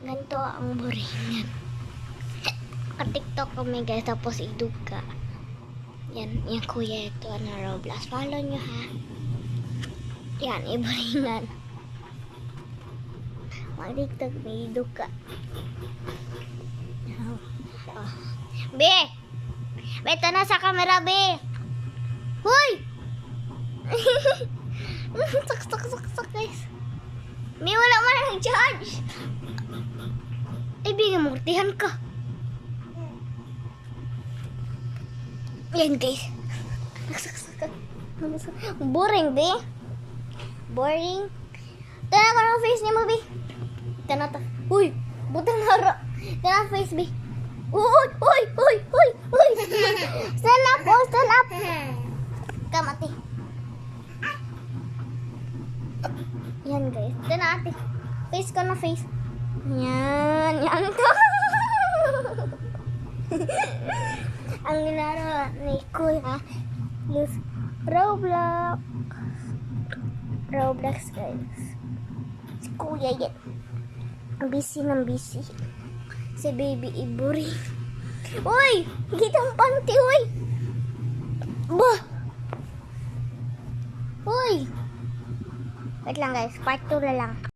Ganito ang buringan. Ka-TikTok kami guys, tapos iduga. Yan, yung kuya ito na Roblox. Follow nyo ha. Yan, iburingan. Mag-TikTok, may iduga. Oh. Be! Beto na sa camera, Be! Hoy! Sak guys. Be, wala man ang charge. Ay, bigyan mo, tihan ka. Yan guys. Boring, Be. Boring. Tana ko ng face niya mo, Be. Tana ta. Uy! Butang hara. Tana face, Be. Uy! Stand up, oh, stand up. Kamati. Yan guys. Tana ate. Face ko na face. Yan. Yan to. Ang ginagawa ni Kuya is Roblox. Roblox guys. Si Kuya yan. Busy ng busy. Si Baby Iburi. Uy! Kita ang panty, uy! Bah! Uy! Wait lang guys, part 2 na lang.